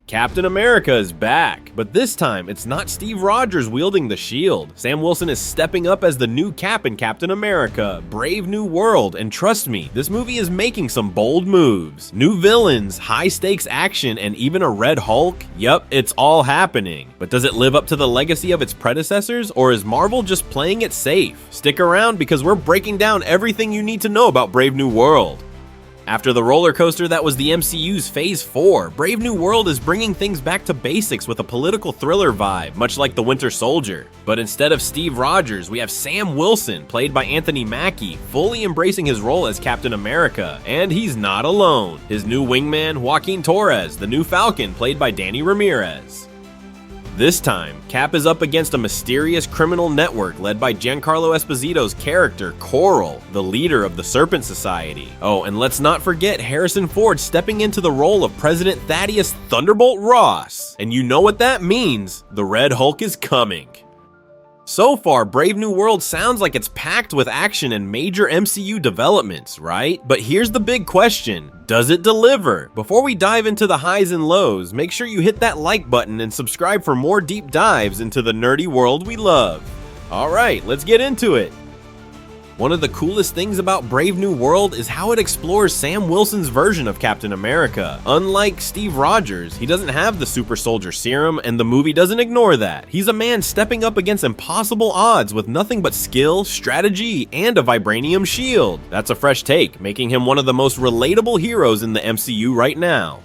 Captain America is back, but this time it's not Steve Rogers wielding the shield. Sam Wilson is stepping up as the new Cap in Captain America, Brave New World, and trust me, this movie is making some bold moves. New villains, high-stakes action, and even a Red Hulk? Yup, it's all happening. But does it live up to the legacy of its predecessors, or is Marvel just playing it safe? Stick around because we're breaking down everything you need to know about Brave New World. After the roller coaster that was the MCU's Phase 4, Brave New World is bringing things back to basics with a political thriller vibe, much like The Winter Soldier. But instead of Steve Rogers, we have Sam Wilson, played by Anthony Mackie, fully embracing his role as Captain America, and he's not alone. His new wingman, Joaquin Torres, the new Falcon, played by Danny Ramirez. This time, Cap is up against a mysterious criminal network led by Giancarlo Esposito's character, Coral, the leader of the Serpent Society. Oh, and let's not forget Harrison Ford stepping into the role of President Thaddeus Thunderbolt Ross. And you know what that means, the Red Hulk is coming. So far, Brave New World sounds like it's packed with action and major MCU developments, right? But here's the big question. Does it deliver? Before we dive into the highs and lows, make sure you hit that like button and subscribe for more deep dives into the nerdy world we love. Alright, let's get into it. One of the coolest things about Brave New World is how it explores Sam Wilson's version of Captain America. Unlike Steve Rogers, he doesn't have the super soldier serum, and the movie doesn't ignore that. He's a man stepping up against impossible odds with nothing but skill, strategy, and a vibranium shield. That's a fresh take, making him one of the most relatable heroes in the MCU right now.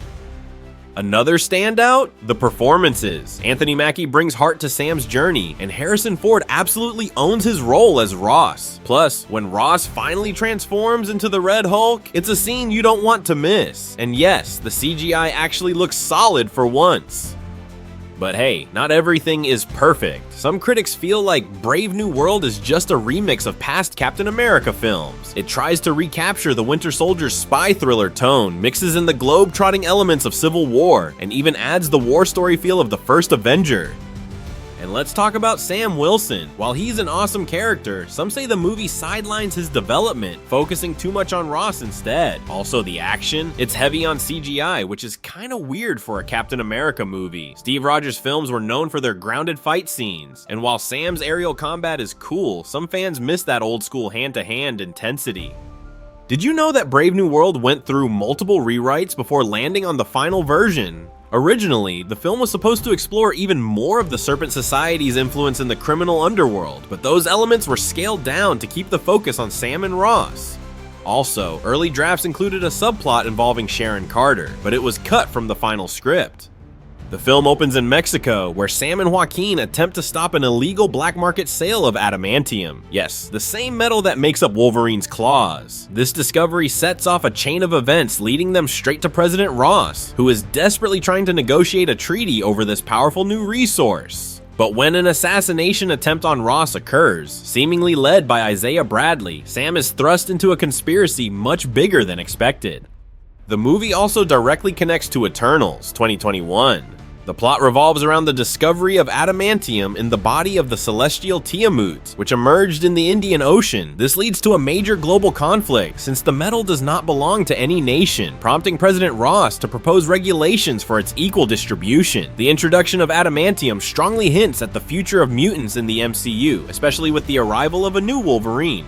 Another standout? The performances. Anthony Mackie brings heart to Sam's journey, and Harrison Ford absolutely owns his role as Ross. Plus, when Ross finally transforms into the Red Hulk, it's a scene you don't want to miss. And yes, the CGI actually looks solid for once. But hey, not everything is perfect. Some critics feel like Brave New World is just a remix of past Captain America films. It tries to recapture the Winter Soldier's spy thriller tone, mixes in the globe-trotting elements of Civil War, and even adds the war story feel of the first Avenger. And let's talk about Sam Wilson. While he's an awesome character, some say the movie sidelines his development, focusing too much on Ross instead. Also the action, it's heavy on CGI, which is kinda weird for a Captain America movie. Steve Rogers films were known for their grounded fight scenes, and while Sam's aerial combat is cool, some fans miss that old school hand-to-hand intensity. Did you know that Brave New World went through multiple rewrites before landing on the final version? Originally, the film was supposed to explore even more of the Serpent Society's influence in the criminal underworld, but those elements were scaled down to keep the focus on Sam and Ross. Also, early drafts included a subplot involving Sharon Carter, but it was cut from the final script. The film opens in Mexico, where Sam and Joaquin attempt to stop an illegal black market sale of adamantium. Yes, the same metal that makes up Wolverine's claws. This discovery sets off a chain of events leading them straight to President Ross, who is desperately trying to negotiate a treaty over this powerful new resource. But when an assassination attempt on Ross occurs, seemingly led by Isaiah Bradley, Sam is thrust into a conspiracy much bigger than expected. The movie also directly connects to Eternals 2021. The plot revolves around the discovery of adamantium in the body of the celestial Tiamut, which emerged in the Indian Ocean. This leads to a major global conflict, since the metal does not belong to any nation, prompting President Ross to propose regulations for its equal distribution. The introduction of adamantium strongly hints at the future of mutants in the MCU, especially with the arrival of a new Wolverine.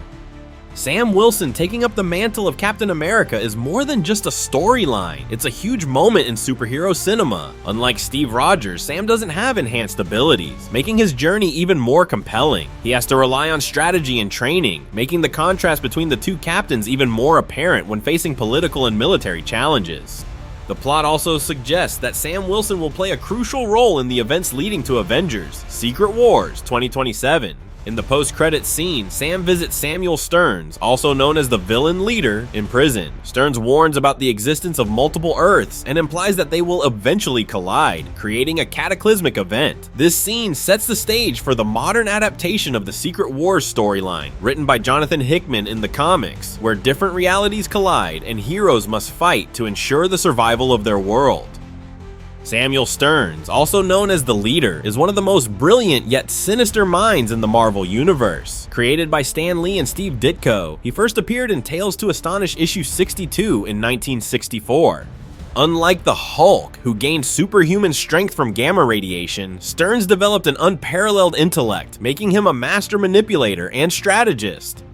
Sam Wilson taking up the mantle of Captain America is more than just a storyline. It's a huge moment in superhero cinema. Unlike Steve Rogers, Sam doesn't have enhanced abilities, making his journey even more compelling. He has to rely on strategy and training, making the contrast between the two captains even more apparent when facing political and military challenges. The plot also suggests that Sam Wilson will play a crucial role in the events leading to Avengers: Secret Wars 2027. In the post-credits scene, Sam visits Samuel Stearns, also known as the villain leader, in prison. Stearns warns about the existence of multiple Earths and implies that they will eventually collide, creating a cataclysmic event. This scene sets the stage for the modern adaptation of the Secret Wars storyline, written by Jonathan Hickman in the comics, where different realities collide and heroes must fight to ensure the survival of their world. Samuel Stearns, also known as the Leader, is one of the most brilliant yet sinister minds in the Marvel Universe. Created by Stan Lee and Steve Ditko, he first appeared in Tales to Astonish issue 62 in 1964. Unlike the Hulk, who gained superhuman strength from gamma radiation, Stearns developed an unparalleled intellect, making him a master manipulator and strategist.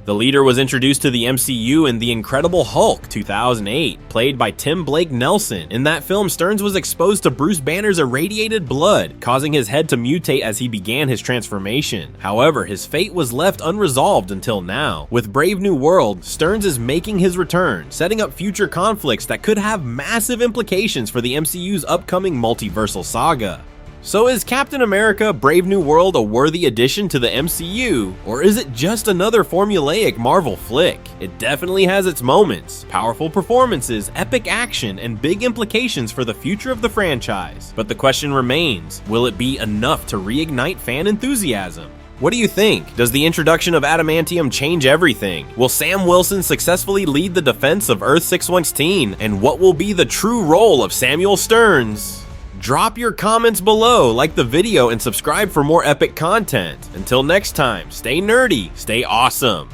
The leader was introduced to the MCU in The Incredible Hulk 2008, played by Tim Blake Nelson. In that film, Stearns was exposed to Bruce Banner's irradiated blood, causing his head to mutate as he began his transformation. However, his fate was left unresolved until now. With Brave New World, Stearns is making his return, setting up future conflicts that could have massive implications for the MCU's upcoming multiversal saga. So is Captain America Brave New World a worthy addition to the MCU, or is it just another formulaic Marvel flick? It definitely has its moments, powerful performances, epic action, and big implications for the future of the franchise. But the question remains, will it be enough to reignite fan enthusiasm? What do you think? Does the introduction of adamantium change everything? Will Sam Wilson successfully lead the defense of Earth 616? And what will be the true role of Samuel Stearns? Drop your comments below, like the video, and subscribe for more epic content. Until next time, stay nerdy, stay awesome.